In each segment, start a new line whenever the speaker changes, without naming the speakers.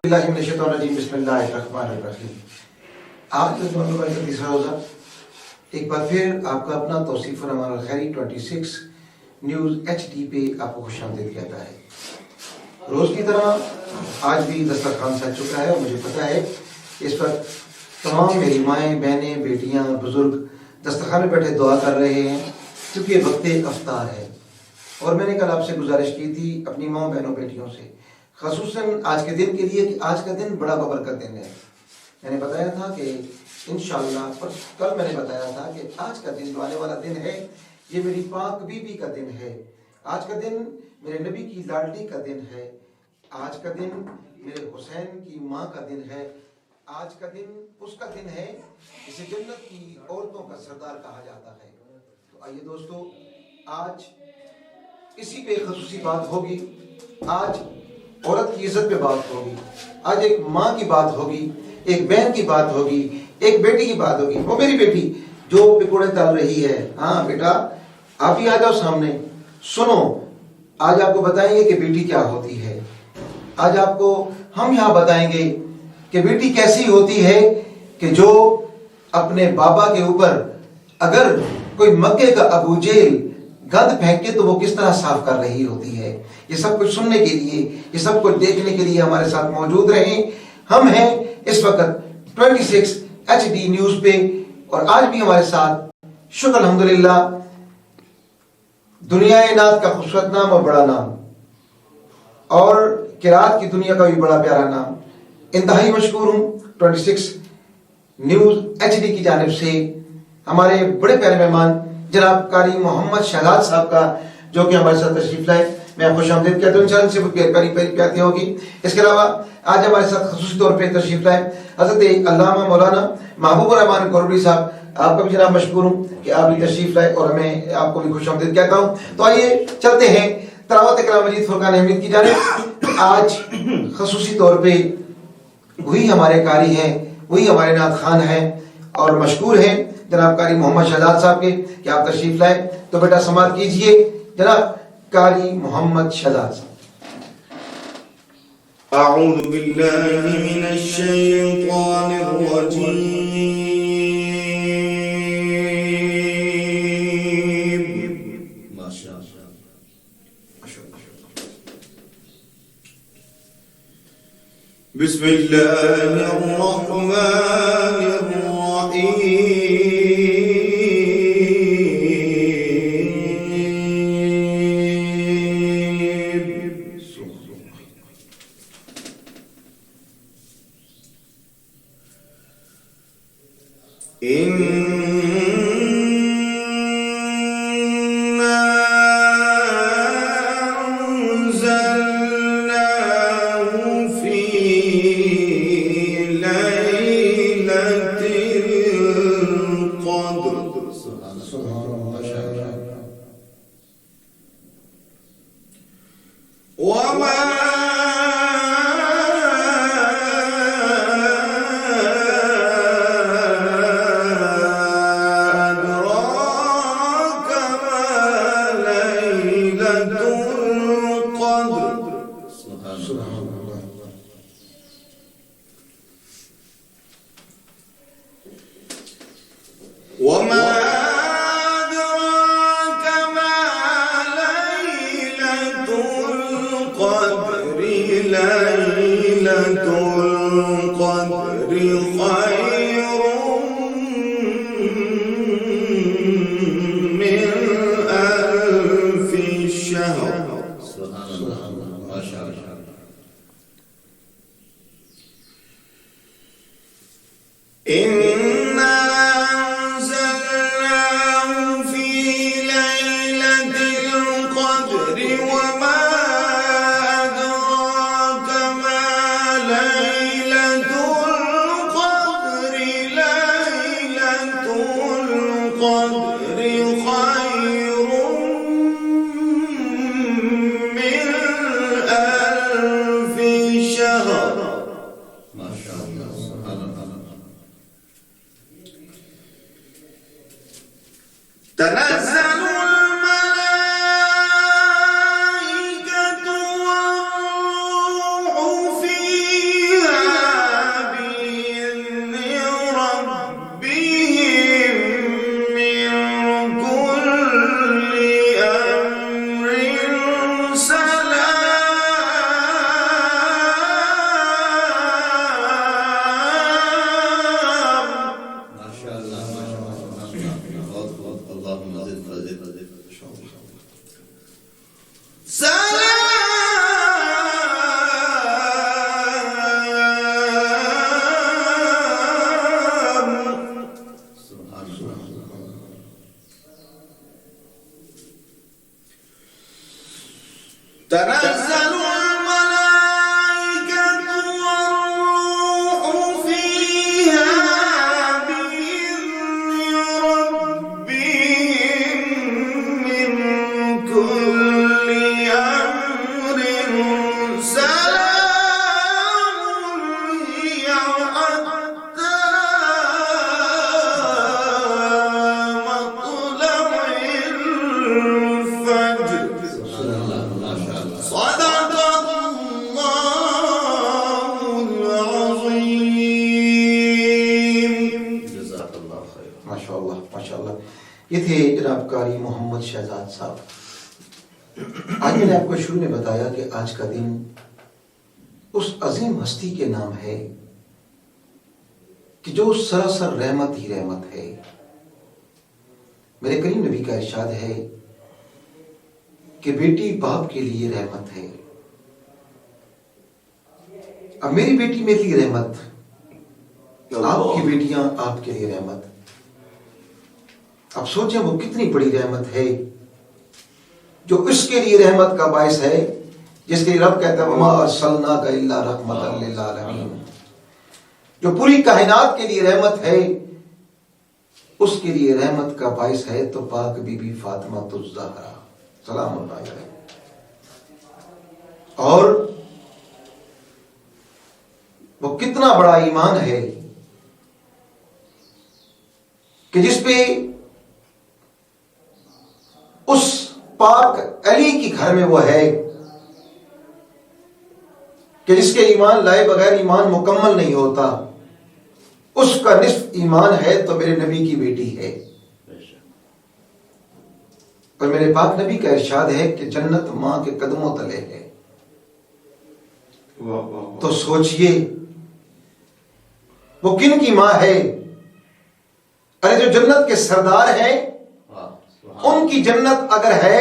بسم اللہ الرحمن الرحیم۔ آج کے دونوں کا تیسرا روزہ ایک بار پھر آپ کا اپنا توصیف الرحمن الخیری 26 نیوز HD پہ آپ کو خوش آمدید کہتا ہے۔ روز کی طرح آج بھی دسترخوان سج چکا ہے اور مجھے پتا ہے کہ اس وقت تمام میری مائیں بہنیں بیٹیاں بزرگ دسترخوان میں بیٹھے دعا کر رہے ہیں کیونکہ وقت افطار ہے۔ اور میں نے کل آپ سے گزارش کی تھی اپنی ماں بہنوں بیٹیوں سے، خصوصاً آج کے دن کے لیے کہ آج کا دن بڑا بابرکت دن ہے۔ میں نے بتایا تھا کہ انشاءاللہ، پر کل میں نے بتایا تھا کہ آج کا دن جو آنے والا دن ہے یہ میری پاک بی بی کا دن ہے، آج کا دن میرے نبی کی لاڈلی کا دن ہے، آج کا دن میرے حسین کی ماں کا دن ہے، آج کا دن اس کا دن ہے جسے جنت کی عورتوں کا سردار کہا جاتا ہے۔ تو آئیے دوستو، آج اسی پہ خصوصی بات ہوگی، آج عورت کی عزت پہ بات ہوگی، آج ایک ماں کی بات ہوگی، ایک بہن کی بات ہوگی، ایک بیٹی کی بات ہوگی۔ وہ میری بیٹی جو پکوڑے تل رہی ہے، ہاں بیٹا آپ ہی آ جاؤ سامنے، سنو آج آپ کو بتائیں گے کہ بیٹی کیا ہوتی ہے۔ آج آپ کو ہم یہاں بتائیں گے کہ بیٹی کیسی ہوتی ہے کہ جو اپنے بابا کے اوپر اگر کوئی مکے کا ابو جہل گند پھینکے تو وہ کس طرح صاف کر رہی ہوتی ہے۔ یہ سب کچھ سننے کے لیے، یہ سب کچھ دیکھنے کے لیے ہمارے ساتھ موجود رہیں۔ ہم ہیں اس وقت 26 HD نیوز پہ، اور آج بھی ہمارے ساتھ شکر الحمدللہ دنیا نات کا خوبصورت نام اور بڑا نام، اور قرات کی دنیا کا بھی بڑا پیارا نام، انتہائی مشکور ہوں 26 نیوز HD کی جانب سے ہمارے بڑے پیارے مہمان جناب قاری محمد شہزاد صاحب کا، جو کہ ہمارے ساتھ تشریف لائے۔ میں خوش آمدید کہتا ہوں، انشاءاللہ سے پیاری پیاری ہوگی۔ اس کے علاوہ آج ہمارے ساتھ خصوصی طور پہ تشریف لائے حضرت علامہ مولانا محبوب الرحمان گوربی صاحب، آپ کا بھی جناب مشکور ہوں کہ آپ بھی تشریف لائے اور میں آپ کو بھی خوش آمدید کہتا ہوں۔ تو آئیے چلتے ہیں تلاوت کلام مجید فرقان احمد کی جانب۔ آج خصوصی طور پہ وہی ہمارے قاری ہیں، وہی ہمارے نعت خوان ہیں اور مشکور ہیں جناب قاری محمد شہزاد صاحب کے کہ آپ تشریف لائے۔ تو بیٹا سماعت کیجئے جناب قاری محمد شہزاد صاحب۔
اعوذ باللہ من الشیطان الرجیم، بسم اللہ الرحمن الرحیم۔
یہ تھے جناب قاری محمد شہزاد صاحب۔ آج میں نے آپ کو شروع میں بتایا کہ آج کا دن اس عظیم ہستی کے نام ہے کہ جو سراسر رحمت ہی رحمت ہے۔ میرے کریم نبی کا ارشاد ہے کہ بیٹی باپ کے لیے رحمت ہے۔ اب میری بیٹی میرے لیے رحمت، آپ کی بیٹیاں آپ کے لیے رحمت۔ اب سوچیں وہ کتنی بڑی رحمت ہے جو اس کے لیے رحمت کا باعث ہے جس کے رب کہتا ہے وَمَا أَرْسَلْنَاكَ إِلَّا رَحْمَةً لِلْعَالَمِينَ، جو پوری کائنات کے لیے رحمت ہے، اس کے لیے رحمت کا باعث ہے تو پاک بی بی فاطمہ الزہرا سلام اللہ علیہ۔ اور وہ کتنا بڑا ایمان ہے کہ جس پہ اس پاک علی کی گھر میں وہ ہے کہ جس کے ایمان لائے بغیر ایمان مکمل نہیں ہوتا، اس کا نصف ایمان ہے تو میرے نبی کی بیٹی ہے۔ اور میرے پاک نبی کا ارشاد ہے کہ جنت ماں کے قدموں تلے ہے۔ تو سوچئے وہ کن کی ماں ہے؟ ارے جو جنت کے سردار ہیں ان کی جنت اگر ہے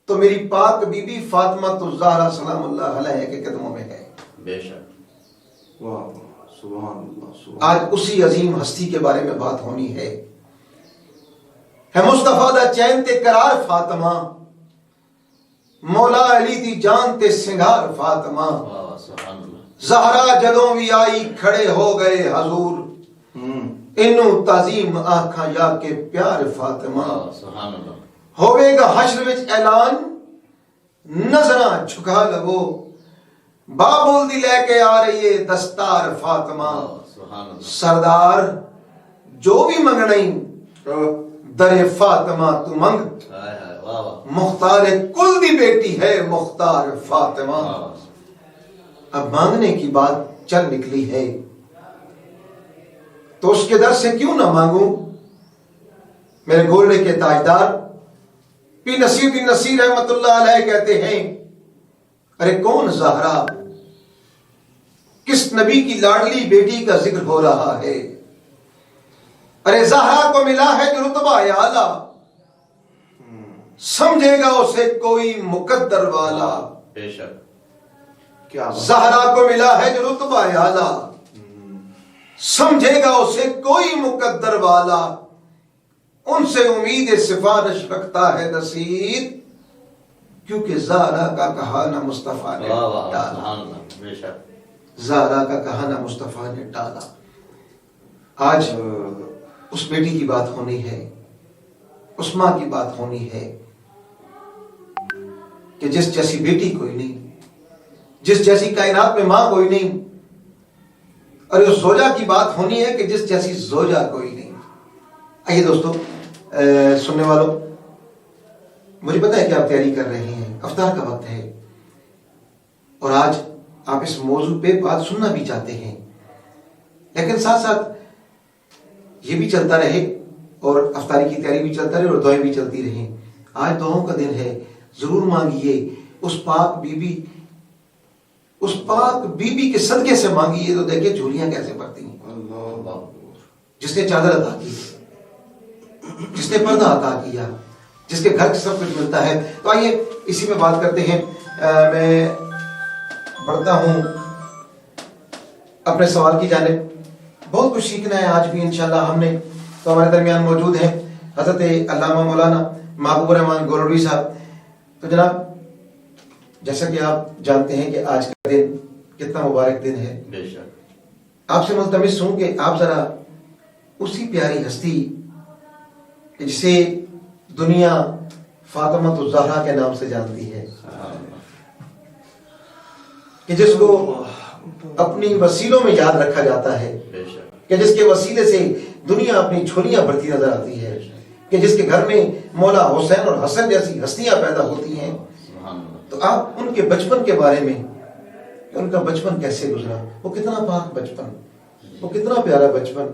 تو میری پاک بی بی فاطمہ الزہرا سلام اللہ علیہ کے قدموں میں ہے۔
بے شک۔ واہ سبحان اللہ۔
آج اسی عظیم ہستی کے بارے میں بات ہونی ہے۔ مصطفیٰ دا چین تے قرار فاطمہ، مولا علی دی جان تے سنگار فاطمہ، زہرا جدوں بھی آئی کھڑے ہو گئے حضور، انہوں تعظیم آکھاں یا کے پیار فاطمہ، ہوئے گا حشر وچ اعلان نظراں جھکا لگو، بابول دی لے کے آ رہی ہے دستار فاطمہ، سردار جو بھی منگنئی در فاطمہ تو منگ، مختار کل دی بیٹی ہے مختار فاطمہ۔ اب مانگنے کی بات چل نکلی ہے تو اس کے در سے کیوں نہ مانگوں؟ میرے گولڑے کے تاجدار پی نصیر الدین نصیر رحمت اللہ علیہ کہتے ہیں ارے کون زہرا، کس نبی کی لاڈلی بیٹی کا ذکر ہو رہا ہے؟ ارے زہرا کو ملا ہے جو رتبہ اعلیٰ، سمجھے گا اسے کوئی مقدر والا۔
بے شک۔
زہرا کو ملا ہے جو رتبہ اعلیٰ، سمجھے گا اسے کوئی مقدر والا، ان سے امید سفارش رکھتا ہے نصیر، کیونکہ زہرا کا کہانا مصطفیٰ نے ڈالا۔ زہرا کا کہانا مصطفیٰ نے ڈالا۔ آج اس بیٹی کی بات ہونی ہے، اس ماں کی بات ہونی ہے کہ جس جیسی بیٹی کوئی نہیں، جس جیسی کائنات میں ماں کوئی نہیں، اور اس زوجہ کی بات ہونی ہے کہ جس جیسی زوجہ کوئی نہیں۔ آئیے دوستو، سننے والوں، مجھے پتا ہے کہ آپ تیاری کر رہے ہیں، افطار کا وقت ہے اور آج آپ اس موضوع پہ بات سننا بھی چاہتے ہیں، لیکن ساتھ ساتھ یہ بھی چلتا رہے اور افطاری کی تیاری بھی چلتا رہے اور دعائیں بھی چلتی رہیں۔ آج دعاؤں کا دن ہے، ضرور مانگیے اس پاک بی بی کے صدقے سے مانگیے تو دیکھیں جھولیاں کیسے بھرتی ہیں۔ جس نے چادر عطا کی، جس نے پردہ عطا کیا، جس کے گھر سب کچھ ملتا ہے۔ تو آئیے اسی میں بات کرتے ہیں۔ میں بڑھتا ہوں اپنے سوال کی جانب۔ بہت کچھ سیکھنا ہے آج بھی انشاءاللہ ہم نے، تو ہمارے درمیان موجود ہیں حضرت علامہ مولانا محبوب الرحمان گولڑوی صاحب۔ تو جناب، جیسا کہ آپ جانتے ہیں کہ آج کا دن کتنا مبارک دن ہے،
بے شک،
آپ سے ملتمس ہوں کہ آپ ذرا اسی پیاری ہستی جسے دنیا فاطمہ الزہرا کے نام سے جانتی ہے، کہ جس کو اپنی وسیلوں میں یاد رکھا جاتا ہے، کہ جس کے وسیلے سے دنیا اپنی جھولیاں بھرتی نظر آتی ہے، کہ جس کے گھر میں مولا حسین اور حسن جیسی ہستیاں پیدا ہوتی ہیں، تو آپ ان کے بچپن کے بارے میں، کہ ان کا بچپن کیسے گزرا، وہ کتنا پاک بچپن، وہ کتنا پیارا بچپن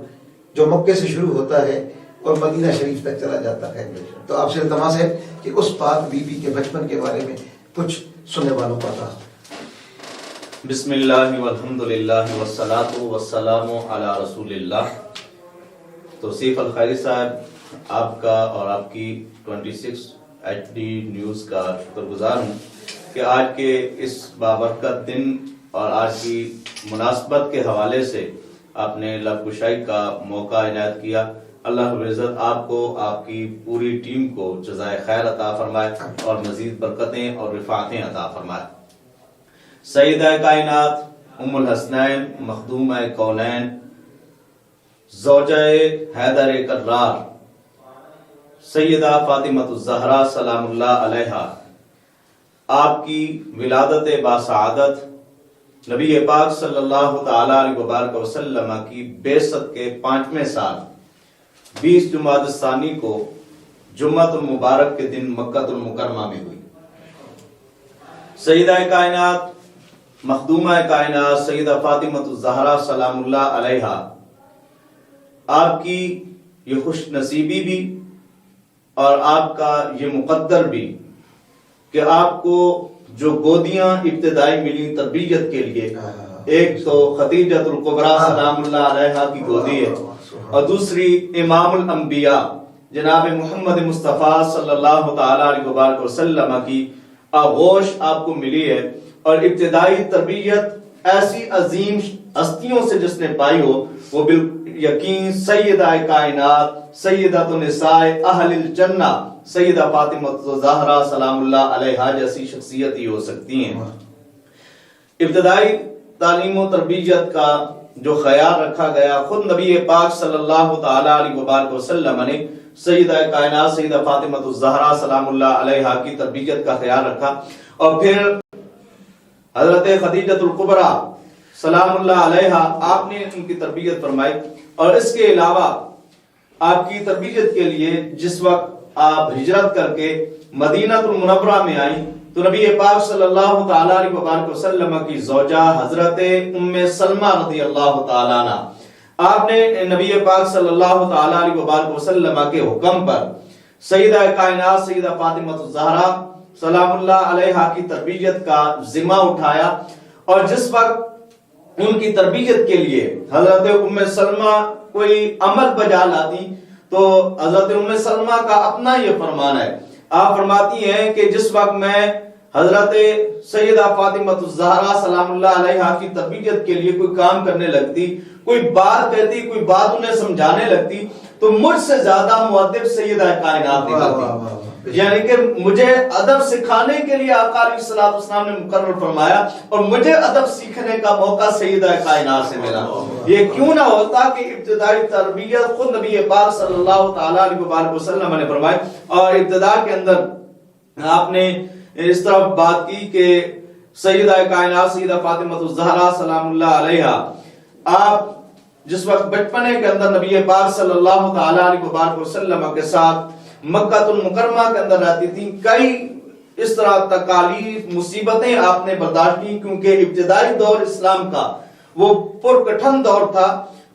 جو مکے سے شروع ہوتا ہے اور مدینہ شریف تک چلا جاتا ہے. تو آپ سے التماس ہے کہ اس پاک بی بی کے بچپن کے بارے میں کچھ سننے والوں کو عطا.
بسم اللہ والحمد للہ والصلاة والسلام علی رسول اللہ. توصیف الخیری صاحب، آپ کا اور آپ کی 26 HD نیوز کا شکر گزار ہوں کہ آج کے اس بابرکت دن اور آج کی مناسبت کے حوالے سے آپ نے لب گشائی کا موقع عنایت کیا. اللہ رب العزت آپ کو، آپ کی پوری ٹیم کو جزائے خیر عطا فرمائے اور مزید برکتیں اور رفعتیں عطا فرمائے. سیدہ کائنات، ام الحسنین، مخدومہ کونین، زوجہ حیدر کرار، سیدہ فاطمہ الزہرا سلام اللہ علیہا، آپ کی ولادت باسعادت نبی پاک صلی اللہ تعالی علیہ وبارک وسلم کی بعثت کے 5ویں سال 20 جمادی الثانی کو جمعۃ المبارک کے دن مکہ المکرمہ میں ہوئی. سیدہ کائنات، مخدومہ کائنات، سیدہ فاطمہ الزہرا سلام اللہ علیہا، آپ کی یہ خوش نصیبی بھی اور آپ کا یہ مقدر بھی کہ آپ کو جو گودیاں ابتدائی ملی تربیت کے لیے، ایک تو خدیجۃ الکبریٰ سلام اللہ علیہا کی گودی ہے اور دوسری امام الانبیاء جناب محمد مصطفیٰ صلی اللہ تعالی علیہ وبارک وسلم کی آغوش آپ کو ملی ہے. اور ابتدائی تربیت ایسی عظیم ہستیوں سے جس نے پائی ہو، وہ یقین سیدہ کائنات، سیدہ النساء اہل الجنہ، سیدہ فاطمہ الزہرا سلام اللہ علیہا جیسی شخصیت ہی ہو سکتی ہیں. ابتدائی تعلیم و تربیت کا جو خیال رکھا گیا، خود نبی پاک صلی اللہ تعالی علیہ وبارک وسلم نے سیدہ کائنات سیدہ فاطمہ الزہرا سلام اللہ علیہا کی تربیت کا خیال رکھا. اور پھر حضرت خدیجۃ الکبریٰ سلام اللہ علیہا، آپ نے ان کی تربیت فرمائی. اور اس کے علاوہ آپ کی تربیت کے لیے جس وقت آپ ہجرت کر کے مدینہ المنورہ میں آئیں تو نبی پاک صلی اللہ تعالی علیہ وبارک وسلم کی زوجہ حضرت ام سلمہ رضی اللہ تعالی عنہ، آپ نے نبی پاک صلی اللہ تعالی علیہ وبارک وسلم کے حکم پر سیدہ کائنات سیدہ فاطمہ الزہرا سلام اللہ علیہا کی تربیت کا ذمہ اٹھایا. اور جس وقت ان کی تربیت کے لیے حضرت ام سلمہ کوئی عمل بجا لاتی تو حضرت ام سلمہ کا اپنا یہ فرمان ہے. آپ فرماتی ہیں کہ جس وقت میں حضرت سیدہ فاطمہ الزہرا سلام اللہ علیہا کی تربیت کے لیے کوئی کام کرنے لگتی، کوئی بات کہتی، کوئی بات انہیں سمجھانے لگتی تو مجھ سے زیادہ مؤدب سیدہ کائنات نکلتی. یعنی کہ مجھے ادب سکھانے کے لیے آقا علیہ الصلوۃ والسلام نے مقرر فرمایا اور مجھے ادب سیکھنے کا موقع سیدہ کائنات سے ملا. یہ کیوں نہ ہوتا کہ ابتدائی تربیت خود نبی پاک صلی اللہ تعالی علیہ وبارک وسلم نے فرمائی. اور ابتدا کے اندر آپ نے اس طرح بات کی کہ سیدہ کائنات سیدہ فاطمہ الزہرا سلام اللہ علیہا، آپ جس وقت بچپنے کے اندر نبی پاک صلی اللہ تعالی علیہ وبارک وسلم کے ساتھ مکہ المکرمہ کے اندر رہتی تھی، کئی اس طرح تکالیف مصیبتیں آپ نے برداشت کی کیونکہ ابتدائی دور اسلام کا وہ پرکٹھن دور تھا.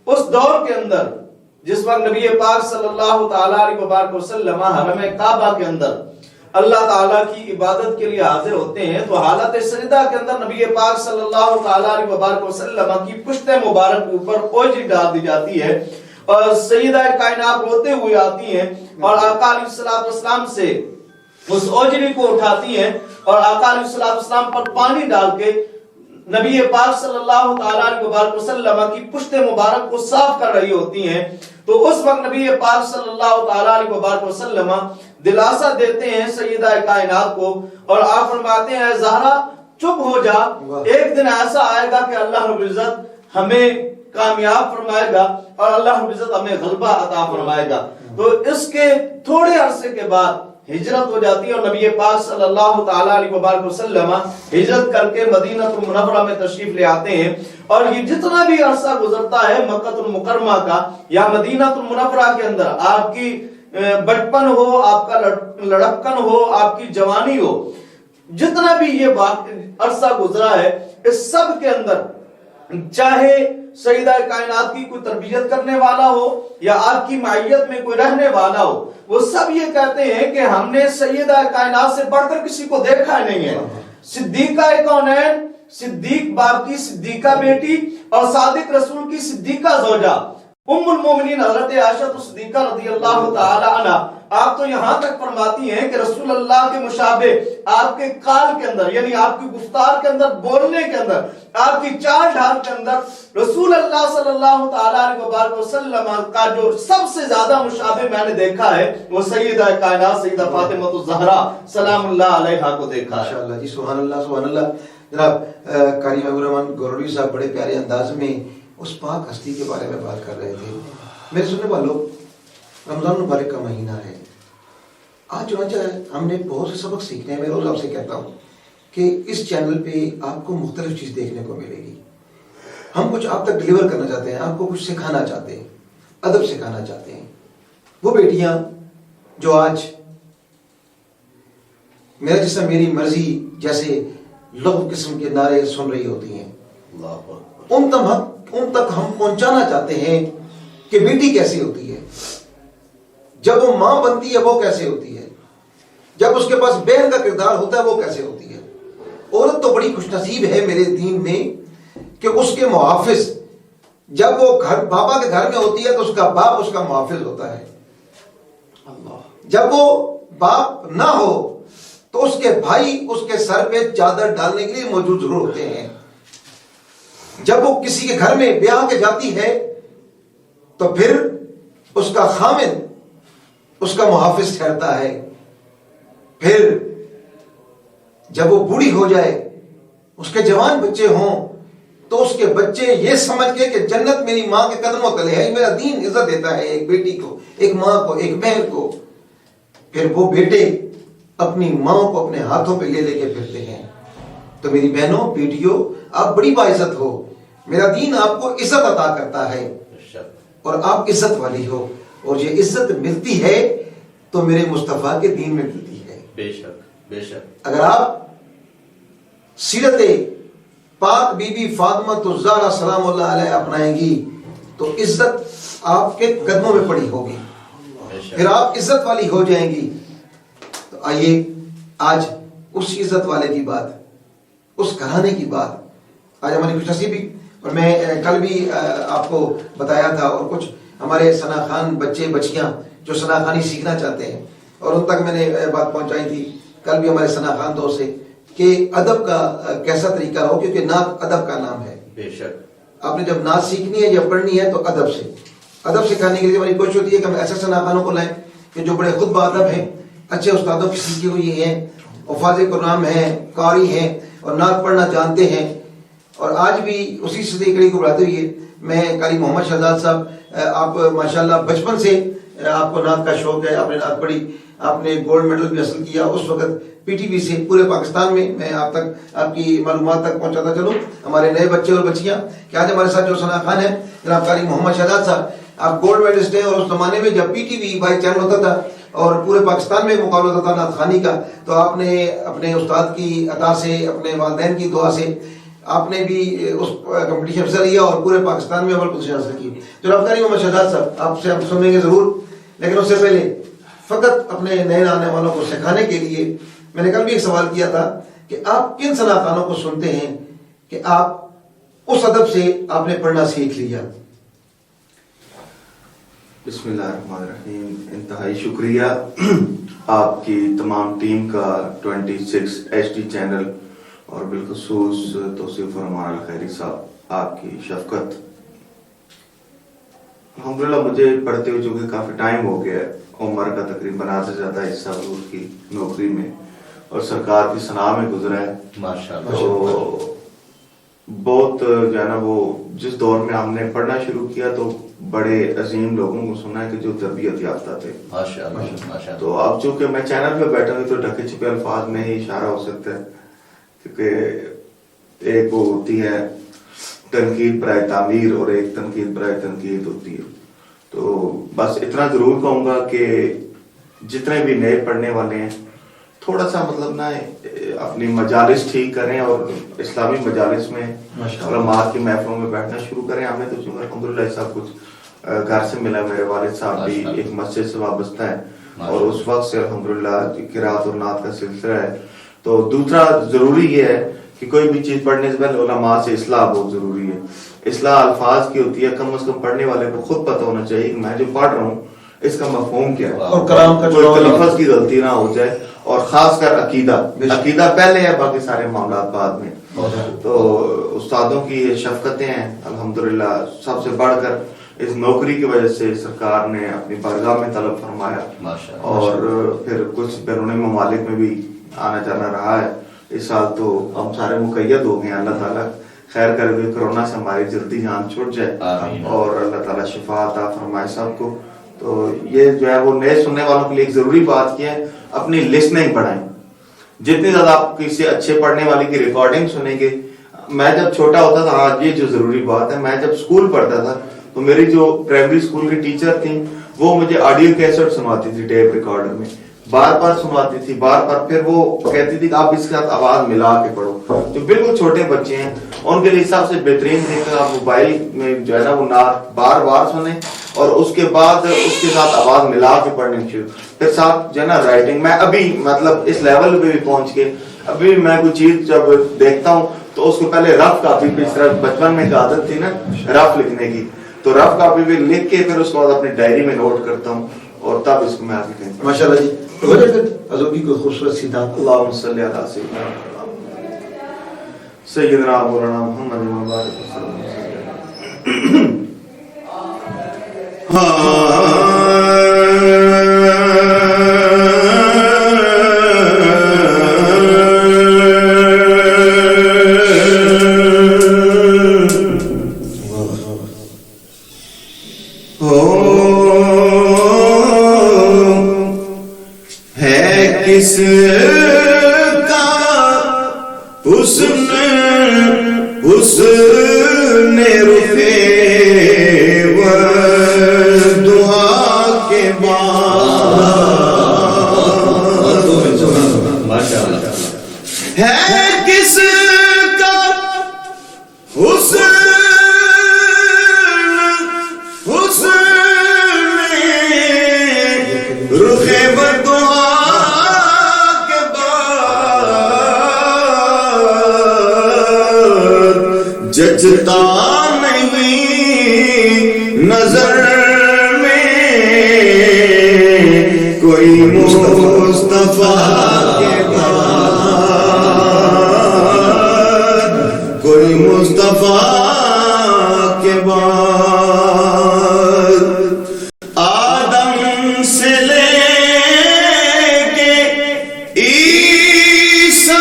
اس دور کے اندر جس وقت نبی پاک صلی اللہ تعالی علیہ وبارک وسلم حرم کعبہ کے اندر اللہ تعالیٰ کی عبادت کے لیے حاضر ہوتے ہیں تو حالت سجدہ کے اندر نبی پاک صلی اللہ تعالی علیہ وبارک وسلم کی پشت مبارک اوپر اوجری ڈال دی جاتی ہے اور سیدہ کائنات روتے ہوئے آتی ہیں اور آقا علیہ الصلوۃ والسلام سے اس اوجری کو اٹھاتی ہیں اور آقا علیہ الصلوۃ والسلام پر پانی ڈال کے نبی پاک صلی اللہ تعالی علیہ وبارک وسلم کی پشت مبارک کو صاف کر رہی ہوتی ہیں. تو اس وقت نبی پاک صلی اللہ تعالی علیہ وبارک وسلم دلاسا دیتے ہیں سیدہ کائنات کو اور آپ فرماتے ہیں زہرا چپ ہو جا، ایک دن ایسا آئے گا کہ اللہ رب العزت ہمیں کامیاب فرمائے گا اور اللہ رب العزت ہمیں غلبہ عطا فرمائے گا. تو اس کے تھوڑے عرصے کے بعد ہجرت ہو جاتی ہے اور نبی پاک صلی اللہ تعالی علیہ وبارک وسلم ہجرت کر کے مدینہ المنورہ میں تشریف لے آتے ہیں. اور یہ جتنا بھی عرصہ گزرتا ہے مکہ المکرمہ کا یا مدینہ المنورہ کے اندر، آپ کی بچپن ہو، آپ کا لڑکپن ہو، آپ کی جوانی ہو، جتنا بھی یہ عرصہ گزرا ہے، اس سب کے اندر چاہے سیدہ کائنات کی کوئی تربیت کرنے والا ہو یا آپ کی معیت میں کوئی رہنے والا ہو، وہ سب یہ کہتے ہیں کہ ہم نے سیدہ کائنات سے بڑھ کر کسی کو دیکھا نہیں ہے۔ صدیقہ کونین، صدیق باپ کی صدیقہ بیٹی اور صادق رسول کی صدیقہ زوجہ ام المومنین حضرت عائشہ صدیقہ رضی اللہ تعالی عنہ، آپ تو یہاں تک فرماتی ہیں کہ رسول اللہ کے مشابہ آپ کے قال کے اندر، یعنی آپ کی گفتار کے اندر، بولنے کے اندر، آپ کی چال ڈھال کے اندر رسول اللہ صلی اللہ تعالی علیہ وسلم کا جو سب سے زیادہ مشابہ میں نے دیکھا ہے وہ سیدہ کائنات سیدہ فاطمہ الزہرا سلام اللہ علیہا کو دیکھا ہے۔
ماشاءاللہ جی، سبحان اللہ سبحان اللہ۔ جناب قاری محبوب الرحمان گولڑوی صاحب بڑے پیارے انداز میں اس پاک ہستی کے بارے میں بات کر رہے تھے۔ میرے سننے والوں، رمضان المبارک کا مہینہ ہے، آج چنانچہ ہم نے بہت سے سبق سیکھنے ہیں۔ میں روز آپ سے کہتا ہوں کہ اس چینل پہ آپ کو مختلف چیز دیکھنے کو ملے گی۔ ہم کچھ آپ تک ڈیلیور کرنا چاہتے ہیں، آپ کو کچھ سکھانا چاہتے ہیں، ادب سکھانا چاہتے ہیں۔ وہ بیٹیاں جو آج میرا جسم میری مرضی جیسے لغو قسم کے نعرے سن رہی ہوتی ہیں، ان تک ہم پہنچانا چاہتے ہیں کہ بیٹی کیسی ہوتی ہے، جب وہ ماں بنتی ہے وہ کیسے ہوتی ہے، جب اس کے پاس بہن کا کردار ہوتا ہے وہ کیسے ہوتی ہے۔ عورت تو بڑی خوش نصیب ہے میرے دین میں کہ اس کے محافظ، جب وہ بابا کے گھر میں ہوتی ہے تو اس کا باپ اس کا محافظ ہوتا ہے۔ جب وہ باپ نہ ہو تو اس کے بھائی اس کے سر پہ چادر ڈالنے کے لیے موجود ضرور ہوتے ہیں۔ جب وہ کسی کے گھر میں بیاہ کے جاتی ہے تو پھر اس کا خامد اس کا محافظ ٹھہرتا ہے۔ پھر جب وہ بوڑھی ہو جائے، اس کے جوان بچے ہوں تو اس کے بچے یہ سمجھ کے کہ جنت میری ماں کے قدموں تلے ہے، میرا دین عزت دیتا ہے ایک بیٹی کو، ایک ماں کو، ایک بہن کو، پھر وہ بیٹے اپنی ماں کو اپنے ہاتھوں پہ لے لے کے پھرتے ہیں۔ تو میری بہنوں، بیٹیوں، آپ بڑی باعزت ہو، میرا دین آپ کو عزت عطا کرتا ہے اور آپ عزت والی ہو، اور یہ عزت ملتی ہے تو میرے مصطفیٰ کے دین میں ملتی ہے۔
بے شک بے شک۔
اگر آپ سیرت پاک بی بی فاطمہ الزہرا سلام اللہ علیہ اپنائیں گی تو عزت آپ کے قدموں میں پڑی ہوگی، پھر آپ عزت والی ہو جائیں گی۔ تو آئیے آج اس عزت والے کی بات، اس گھرانے کی بات، آج ہماری خوش نصیبی، اور میں کل بھی آپ کو بتایا تھا، اور کچھ ہمارے ثنا خان بچے بچیاں جو ثنا خانی سیکھنا چاہتے ہیں اور ان تک میں نے بات پہنچائی تھی کل بھی ہمارے ثنا خان دوست سے کہ ادب کا کیسا طریقہ ہو، کیونکہ نعت ادب کا نام ہے۔
بے شک
آپ نے جب نعت سیکھنی ہے یا پڑھنی ہے تو ادب سے، ادب سکھانے کے لیے ہماری کوشش ہوتی ہے کہ ہم ایسے ثنا خانوں کو لائیں کہ جو بڑے خود بادب ہیں، اچھے استادوں کی سیکھی ہوئی ہیں، حفاظ قرآن ہیں، قاری ہیں اور نعت پڑھنا جانتے ہیں۔ اور آج بھی اسی سلسلے کو بڑھاتے ہوئے میں قاری محمد شہزاد صاحب، آپ ماشاءاللہ بچپن سے آپ کو نعت کا شوق ہے، آپ نے نعت پڑھی، آپ نے گولڈ میڈل بھی حاصل کیا اس وقت پی ٹی وی سے پورے پاکستان میں آپ تک آپ کی معلومات تک پہنچاتا چلوں۔ ہمارے نئے بچے اور بچیاں کہ آج ہمارے ساتھ جو ثنا خان ہیں جناب قاری محمد شہزاد صاحب، آپ گولڈ میڈلسٹ ہیں، اور اس زمانے میں جب P T V by channel ہوتا تھا اور پورے پاکستان میں مقابلہ ہوتا تھا نعت خوانی کا، تو آپ نے اپنے استاد کی عطا سے، اپنے والدین کی دعا سے آپ نے بھی اس کمپٹیشن حصہ لیا اور پورے پاکستان میں اول پوزیشن حاصل کی۔ جناب قاری محمد شہزاد صاحب، آپ سے ہم سنیں گے ضرور، لیکن اس سے پہلے فقط اپنے نئے آنے والوں کو سکھانے کے لیے میں نے کل بھی ایک سوال کیا تھا کہ آپ کن ثنا خانوں کو سنتے ہیں کہ آپ اس ادب سے آپ نے پڑھنا سیکھ لیا؟
بسم اللہ الرحمن الرحیم۔ انتہائی شکریہ آپ کی تمام ٹیم کا، 26 HD چینل اور بالخصوص توصیف الرحمان الخیری صاحب، آپ کی شفقت۔ الحمدللہ مجھے پڑھتے ہوئے چونکہ کافی ٹائم ہو گیا، عمر کا تقریباً آدھے سے زیادہ حصہ حضور کی نوکری میں اور سرکار کی ثنا میں گزرا ہے۔
ماشاءاللہ۔
تو بہت جو ہے نا، وہ جس دور میں ہم نے پڑھنا شروع کیا تو بڑے عظیم لوگوں کو سنا ہے کہ جو تربیت یافتہ تھے۔
ماشاءاللہ۔
تو اب چونکہ میں چینل پہ بیٹھا ہوں تو ڈھکے چھپے الفاظ میں ہی اشارہ ہو سکتا ہے، کیونکہ ایک وہ ہوتی ہے تنقید برائے تعمیر اور ایک تنقید برائے تنقید ہوتی ہے۔ تو بس اتنا ضرور کہوں گا کہ جتنے بھی نئے پڑھنے والے ہیں تھوڑا سا مطلب نا اپنی مجالس ٹھیک کریں اور اسلامی مجالس میں علماء کی محفلوں میں بیٹھنا شروع کریں. ہمیں تو الحمدللہ سب کچھ گھر سے ملا. میرے والد صاحب بھی ایک مسجد سے وابستہ ہیں اور اس وقت سے الحمدللہ قرات اور نعت کا سلسلہ ہے. تو دوسرا ضروری یہ ہے کہ کوئی بھی چیز پڑھنے سے پہلے علماء سے اصلاح بہت ضروری ہے. اصلاح الفاظ کی ہوتی ہے. کم از کم پڑھنے والے کو خود پتہ ہونا چاہیے کہ میں جو پڑھ رہا ہوں اس کا مفہوم کیا ہے
اور کلام کا
کوئی لفظ کی غلطی نہ ہو جائے. اور خاص کر عقیدہ پہلے ہے, باقی سارے معاملات بعد میں. تو استادوں کی یہ شفقتیں ہیں الحمدللہ. سب سے بڑھ کر اس نوکری کی وجہ سے سرکار نے اپنی بارگاہ میں طلب فرمایا اور پھر کچھ بیرون ممالک میں بھی آنا جانا رہا ہے. اس سال تو ہم سارے مقید ہو گئے ہیں. اللہ تعالیٰ خیر کر دے, کرونا سے ہماری جلدی جان چھوٹ جائے اور اللہ تعالیٰ شفا عطا فرمائے سب کو. تو یہ جو ہے وہ نئے سننے والوں کے لیے ایک ضروری بات کی ہے, اپنی لسننگ بڑھائیں. جتنی زیادہ آپ کسی اچھے پڑھنے والے کی ریکارڈنگ سنیں گے. میں جب چھوٹا ہوتا تھا, آج یہ جو ضروری بات ہے, میں جب اسکول پڑھتا تھا تو میری جو پرائمری اسکول کی ٹیچر تھیں وہ مجھے آڈیو کیسٹ سنواتی تھی ٹیپ ریکارڈر میں, بار بار سنواتی تھی بار بار. پھر وہ کہتی تھی کہ آپ اس کے ساتھ آواز ملا کے پڑھو. جو بالکل چھوٹے بچے ہیں ان کے لیے سب سے بہترین طریقہ آپ موبائل میں جو ہے نا وہ نعت بار بار سنیں اور اس کے بعد اس کے ساتھ آواز ملا کے پڑھنے شروع. پھر ساتھ جو ہے نا رائٹنگ. میں ابھی مطلب اس لیول پہ بھی پہنچ کے ابھی بھی میں کوئی چیز جب دیکھتا ہوں تو اس کو پہلے رف کاپی پہ, اس طرح بچپن میں ایک عادت تھی نا رف لکھنے کی, تو رف کاپی پہ لکھ کے پھر اس کے بعد اپنی ڈائری میں نوٹ کرتا ہوں اور تب اس کو میں آگے کہیں.
ماشاءاللہ جی. تو وجہ پھر حضور کی کوئی خوبصورت سی دعا.
اللہم صلی علی سیدنا مولانا محمد مبارک وسلم.
کس کا حسن رخے و دعا کے بعد ہے کس کا حسن رخے و دعا جچتا نہیں نظر میں کوئی مصطفیٰ کے بعد, کوئی مصطفیٰ کے بعد. آدم سے لے کے عیسیٰ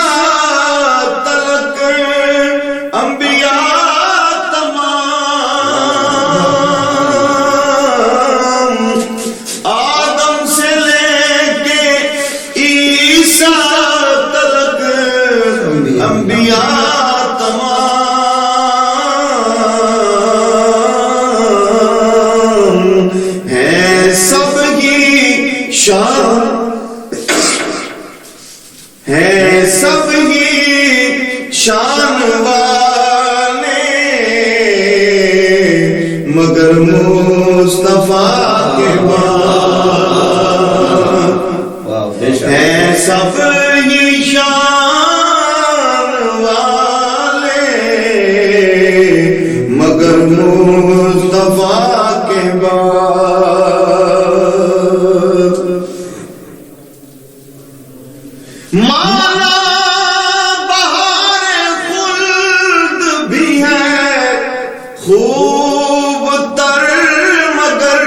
تک انبیاء ہے سب ہی شان والے مگر مصطفیٰ کے بعد ہے سب ہی شان والے مگر مصطفیٰ کے بعد. مالا بہار خلد بھی ہے خوب تر مگر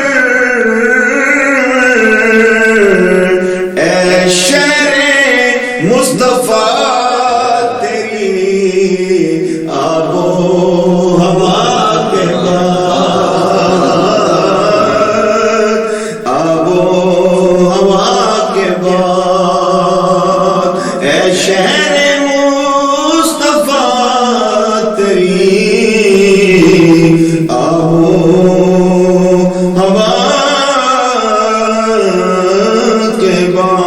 اے شہر مصطفیٰ تیری آب و ہوا کے بعد, آب و ہوا کے بعد شہر مصطفیٰ تیری آب و ہوا کے بعد.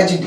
HD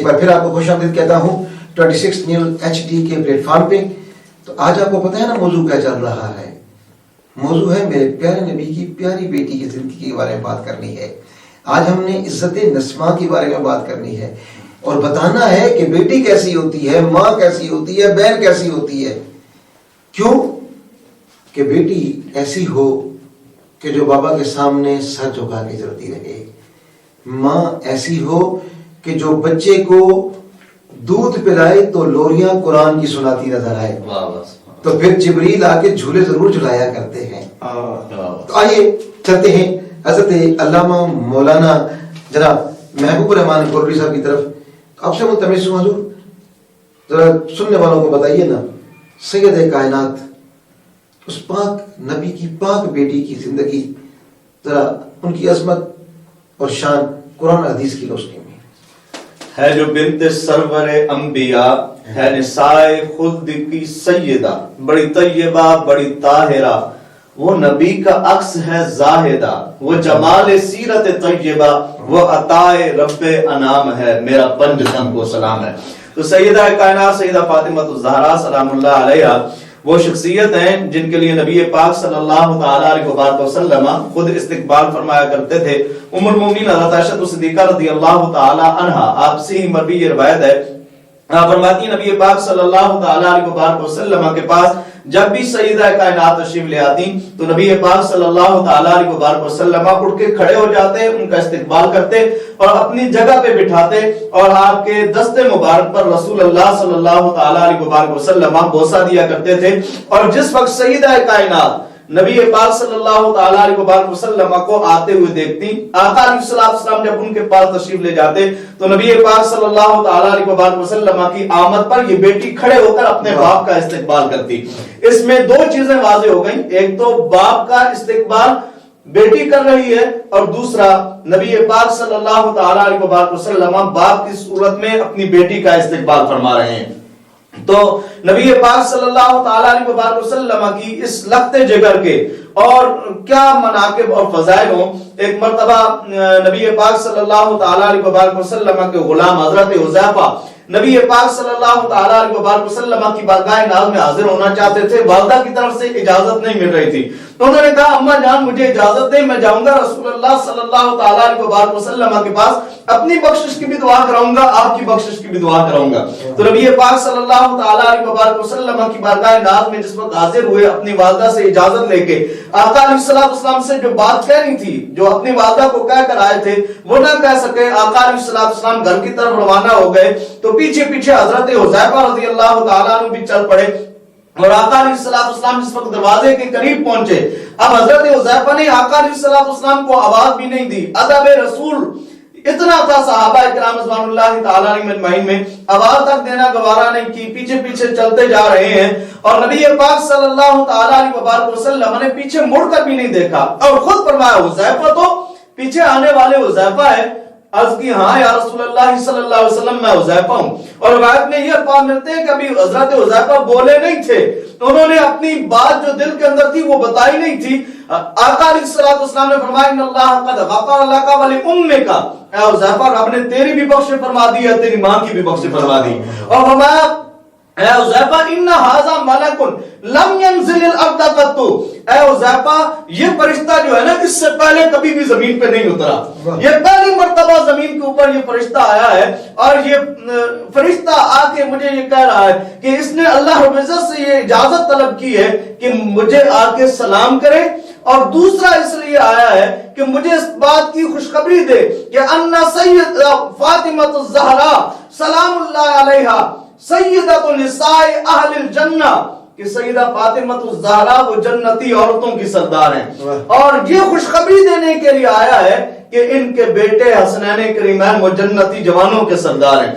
ایک بار پھر آپ کو خوش آمدید کہتا ہوں 26 نیوز HD کے پلیٹ فارم پہ. تو آج آپ کو پتہ ہے نا موضوع کیا چل رہا ہے؟ موضوع ہے میرے پیارے نبی کی پیاری بیٹی کی زندگی کے بارے میں بات کرنی ہے. آج ہم نے عزت نسمہ کے بارے میں بات کرنی ہے اور بتانا ہے کہ بیٹی کیسی ہوتی ہے, ماں کیسی ہوتی ہے, بہن کیسی ہوتی ہے. کیوں کہ بیٹی ایسی ہو کہ جو بابا کے سامنے سر جھکا کے چلتی رہے, ماں ایسی ہو کہ جو بچے کو دودھ پلائے تو لوریاں قرآن کی سناتی نظر آئے. تو پھر جبریل آ کے جھولے ضرور جھلایا کرتے ہیں. تو آئیے چلتے ہیں حضرت علامہ مولانا جناب محبوب الرحمان قربی صاحب کی طرف. آپ سے ملتمس ہوں حضور, ذرا سننے والوں کو بتائیے نا, سید کائنات اس پاک نبی کی پاک بیٹی کی زندگی, ذرا ان کی عظمت اور شان قرآن حدیث کی روشنی میں.
ہے جو بنت سرور انبیاء, ہے نسائے خلد کی سیدہ, بڑی طیبہ بڑی طاہرہ, وہ نبی کا عکس ہے زاہدہ, وہ جمال سیرت طیبہ, وہ عطائے رب انعام ہے, میرا پنج تن کو سلام ہے. تو سیدہ کائنات سیدہ فاطمہ الزہرا سلام اللہ علیہا وہ شخصیت ہیں جن کے لیے نبی پاک صلی اللہ تعالی علیہ وسلم خود استقبال فرمایا کرتے تھے. ام المومنین حضرت عائشہ صدیقہ رضی اللہ تعالی عنہا, آپ سے ہی مروی یہ روایت ہے, فرماتی ہیں نبی پاک صلی اللہ تعالی علیہ وسلم کے پاس جب بھی سیدہ کائنات تشریف لے آتی تو نبی پاک صلی اللہ تعالی علیہ وسلم اٹھ کے کھڑے ہو جاتے, ان کا استقبال کرتے اور اپنی جگہ پہ بٹھاتے اور آپ کے دست مبارک پر رسول اللہ صلی اللہ تعالی علیہ وسلم بوسہ دیا کرتے تھے. اور جس وقت سیدہ کائنات نبی پاک صلی اللہ تعالی علیہ وسلم کو آتے ہوئے دیکھتی, آقا علیہ السلام جب ان کے پاس تشریف لے جاتے تو نبی پاک صلی اللہ تعالی علیہ وسلم کی آمد پر یہ بیٹی کھڑے ہو کر اپنے باپ کا استقبال کرتی. اس میں دو چیزیں واضح ہو گئیں, ایک تو باپ کا استقبال بیٹی کر رہی ہے اور دوسرا نبی پاک صلی اللہ تعالی علیہ وسلم باپ کی صورت میں اپنی بیٹی کا استقبال فرما رہے ہیں. تو نبی پاک صلی اللہ تعالی علیہ وسلم کی اس لخت جگر کے اور کیا مناقب اور فضائل ہوں. ایک مرتبہ نبی پاک صلی اللہ تعالی علیہ وسلم کے غلام حضرت حذیفہ نبی پاک صلی اللہ تعالی علیہ وسلم کی بارگاہ ناز میں حاضر ہونا چاہتے تھے. والدہ کی طرف سے اجازت نہیں مل رہی تھی تو انہوں نے کہا اما جان مجھے اجازت دیں, میں جاؤں گا رسول اللہ صلی اللہ تعالی علیہ وسلم کے پاس, اپنی بخشش کی بھی دعا کراؤں گا, آپ کی بخشش کی بھی دعا کراؤں گا. تو نبی پاک صلی اللہ تعالی علیہ وسلم کی بارگاہ ناز میں جس وقت حاضر ہوئے اپنی والدہ سے اجازت لے کے, آقا علیہ السلام سے جو بات کہنی تھی, جو اپنی والدہ کو کہہ کر آئے تھے وہ نہ کہہ سکے, آقا علیہ السلام گھر کی طرف روانہ ہو گئے تو پیچھے پیچھے حضرت حذیفہ رضی اللہ تعالیٰ عنہ بھی چل پڑے. اور آقا علیہ السلام جس وقت دروازے کے قریب پہنچے, اب حضرت حذیفہ نے آقا علیہ السلام کو آواز بھی نہیں دی. ادب رسول اتنا تھا صحابہ کرام رضوان اللہ تعالی علیہم اجمعین میں, آواز تک دینا گوارا نہیں کی, پیچھے پیچھے چلتے جا رہے ہیں. اور نبی پاک صلی اللہ تعالی علیہ وسلم نے پیچھے مڑ کر بھی نہیں دیکھا اور خود فرمایا حذیفہ تو پیچھے آنے والے حذیفہ ہے. عرض کی ہاں یا رسول اللہ صلی اللہ علیہ وسلم میں حذیفہ ہوں. اور روایت میں یہ الفاظ ملتے ہیں کہ ابھی حضرت حذیفہ بولے نہیں تھے, انہوں نے اپنی بات جو دل کے اندر تھی وہ بتائی نہیں تھی. آقا علیہ السلام نے فرمایا ان اللہ قد غفر لک ولامک, اے حذیفہ رب نے تیری بھی بخش فرما دی ہے, تیری ماں کی بھی بخش فرما دی. اور فرمایا اے حذیفہ ان ھذا ملک لم ينزل الارض قط, اے حذیفہ یہ فرشتہ جو ہے نا اس سے پہلے کبھی بھی زمین پہ نہیں اترا, یہ پہلی مرتبہ زمین کے اوپر یہ فرشتہ آیا ہے. اور یہ فرشتہ آ کے مجھے یہ کہہ رہا ہے کہ اس نے اللہ رب العزت سے یہ اجازت طلب کی ہے کہ مجھے آ کے سلام کرے, اور دوسرا اس لیے آیا ہے کہ مجھے اس بات کی خوشخبری دے کہ ان سید فاطمہ الزہرا سلام اللہ علیہا سیدۃ النساء اہل الجنہ, کہ سیدہ فاطمہ الزہرا وہ جنتی عورتوں کی سردار ہیں. اور یہ خوشخبری دینے کے لیے آیا ہے کہ ان کے بیٹے حسنین کریمین وہ جنتی جوانوں کے سردار ہیں,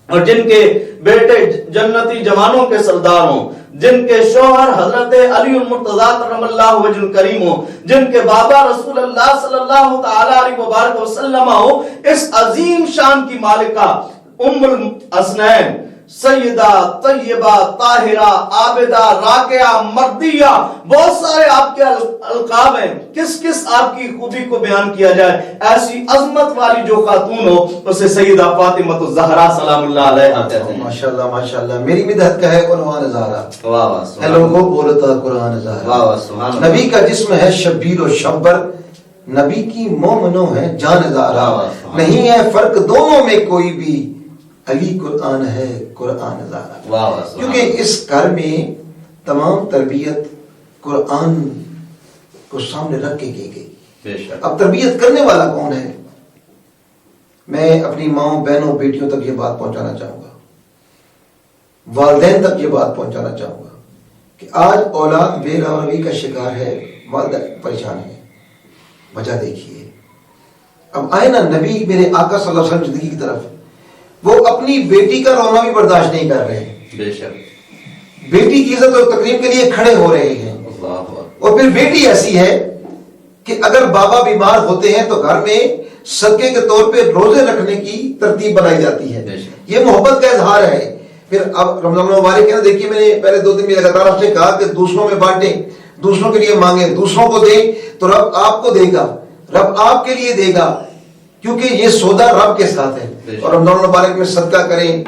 اور جن کے بیٹے جنتی جوانوں کے سردار ہوں, جن کے شوہر حضرت علی المرتضیٰ کرم اللہ وجہ الکریم ہوں, جن کے بابا رسول اللہ صلی اللہ تعالی علیہ وسلم ہوں, اس عظیم شان کی مالکہ ام الحسنین سیدہ طیبہ طاہرہ عابدہ راکعہ مردیہ، بہت سارے آپ کے القاب ہیں، کس کس آپ کی خوبی کو بیان کیا جائے؟ ایسی عظمت والی جو خاتون ہو اسے سیدہ فاطمہ الزہرا سلام اللہ علیہا کہتے ہیں۔
ماشاءاللہ ماشاءاللہ، میری مدحت کا ہے قرآن زہرا،
واہ واہ
اے لوگوں بولتا قرآن زہرا،
واہ واہ سبحان اللہ۔
نبی کا جسم ہے شبیر و شبر، نبی کی مومنوں ہے جان زہرا، نہیں ہے فرق دونوں میں کوئی بھی، علی قرآن ہے قرآن زہرا۔
واہ واہ
کیونکہ اس گھر میں تمام تربیت قرآن کو سامنے رکھ کے کی گئی۔
بے شک۔
اب تربیت کرنے والا کون ہے؟ میں اپنی ماؤں بہنوں بیٹیوں تک یہ بات پہنچانا چاہوں گا، والدین تک یہ بات پہنچانا چاہوں گا کہ آج اولاد بے روی کا شکار ہے، والدین پریشان ہے۔ وجہ دیکھیے، اب آئے نا نبی میرے آقا صلی اللہ علیہ وسلم زندگی کی طرف، وہ اپنی بیٹی کا رونا بھی برداشت نہیں کر رہے،
بے شک،
بیٹی کی عزت اور تکریم کے لیے کھڑے ہو رہے ہیں۔
اللہ اکبر۔
اور پھر بیٹی ایسی ہے کہ اگر بابا بیمار ہوتے ہیں تو گھر میں صدقے کے طور پہ روزے رکھنے کی ترتیب بنائی جاتی ہے، یہ محبت کا اظہار ہے۔ پھر اب رمضان المبارک ہے نا، دیکھیے میں نے پہلے 2 دن میں لگاتار آپ سے کہا کہ دوسروں میں بانٹیں، دوسروں کے لیے مانگیں، دوسروں کو دیں تو رب آپ کو دے گا، رب آپ کے لیے دے گا، کیونکہ یہ سودا رب کے ساتھ ہے۔ اور رمضان المبارک میں صدقہ کریں،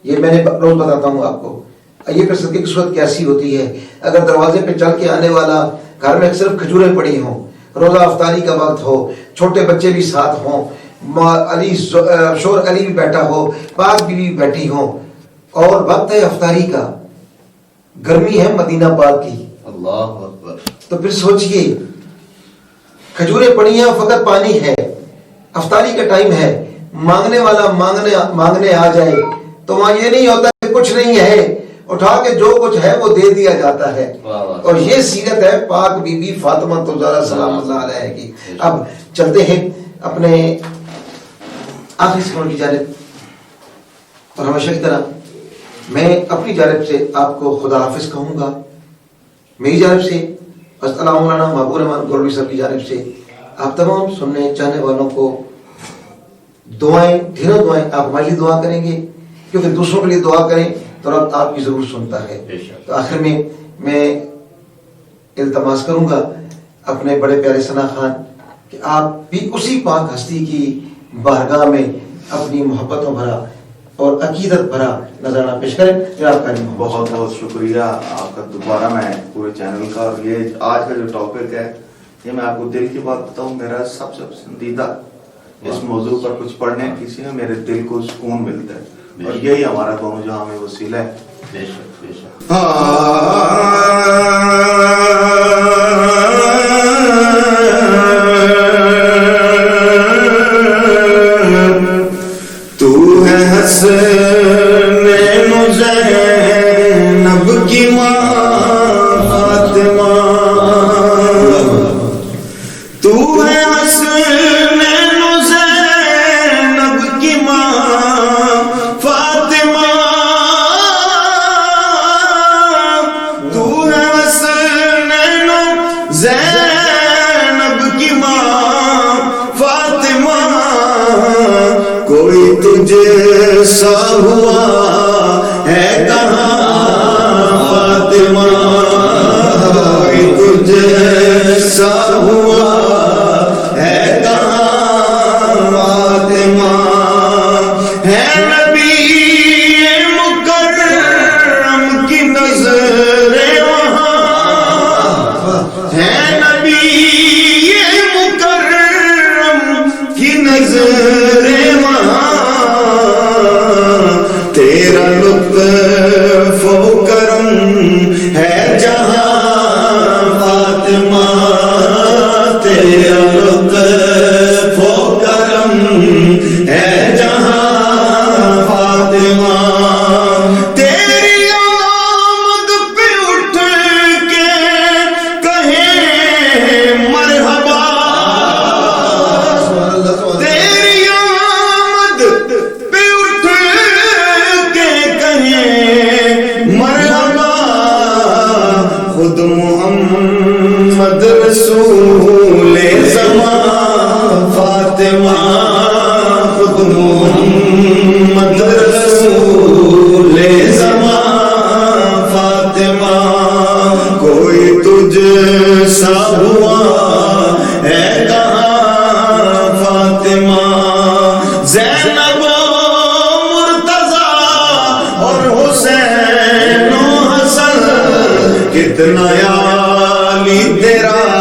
یہ میں نے روز بتاتا ہوں آپ کو۔ یہ پھر صدقے کی صورت کیسی ہوتی ہے؟ اگر دروازے پہ چل کے آنے والا گھر میں صرف کھجوریں پڑی ہوں، روزہ افطاری کا وقت ہو، چھوٹے بچے بھی ساتھ ہوں، علی شور علی بھی بیٹھا ہو، پاک بیوی بیٹھی ہوں، اور وقت ہے افطاری کا، گرمی ہے مدینہ پاک کی،
اللہ اکبر۔
تو پھر سوچئے کھجوریں پڑی ہیں، فقط پانی ہے، افطاری کا ٹائم ہے، مانگنے والا مانگنے آ جائے تو وہاں یہ نہیں ہوتا کہ کچھ نہیں ہے، اٹھا کے جو کچھ ہے وہ دے دیا جاتا ہے۔ اور یہ سیرت ہے پاک بی بی فاطمہ الزہرا سلام اللہ علیہ کی۔ اب چلتے ہیں اپنے آخری سکون کی جانب، اور ہمیشہ کی طرح میں اپنی جانب سے آپ کو خدا حافظ کہوں گا، میری جانب سے السلام مولانا محبوب رحمان گولوی صاحب کی جانب سے آپ تمام سننے چاہنے والوں کو دعائیں، ڈھیروں دعائیں، آپ ہمارے لیے دعا کریں گے کیونکہ دوسروں کے لیے دعا کریں تو رب آپ کی ضرور سنتا ہے۔ تو آخر میں التماس کروں گا اپنے بڑے پیارے ثنا خان کہ آپ بھی اسی پاک ہستی کی بارگاہ میں اپنی محبتوں بھرا اور عقیدت بھرا نذرانہ پیش کریں۔ جناب کا
بہت بہت شکریہ آپ کا دوبارہ میں پورے چینل کا، اور یہ آج کا جو ٹاپک ہے یہ میں آپ کو دل کی بات بتاؤں، میرا سب سے پسندیدہ اس موضوع پر کچھ پڑھنے کسی میں میرے دل کو سکون ملتا ہے، اور یہی ہمارا دونوں جہاں میں وسیلہ ہے۔
بے شک بے شک۔
تو ہے حسنین و زینب کی ماں فاطمہ، تو ہے حسنین و زینب کی ماں فاطمہ، تو ہے حسنین و زینب کی ماں فاطمہ، کوئی تجھے سا ہوا ہے کہاں فاطمہ، کوئی تجھے سا ہوا ہے کہاں فاطمہ، ہے نبی مکرم کی نظر وہاں، ہے نبی مکرم کی نظر وہاں، تیرا لطف و کرم ہے جہاں فاطمہ، تیرا لطف و کرم ہے جہاں فاطمہ، تیری آمد پہ اٹھ کے کہیں مرحبا، تیری آمد پہ اٹھ کے کہیں اتنا عالی تیرا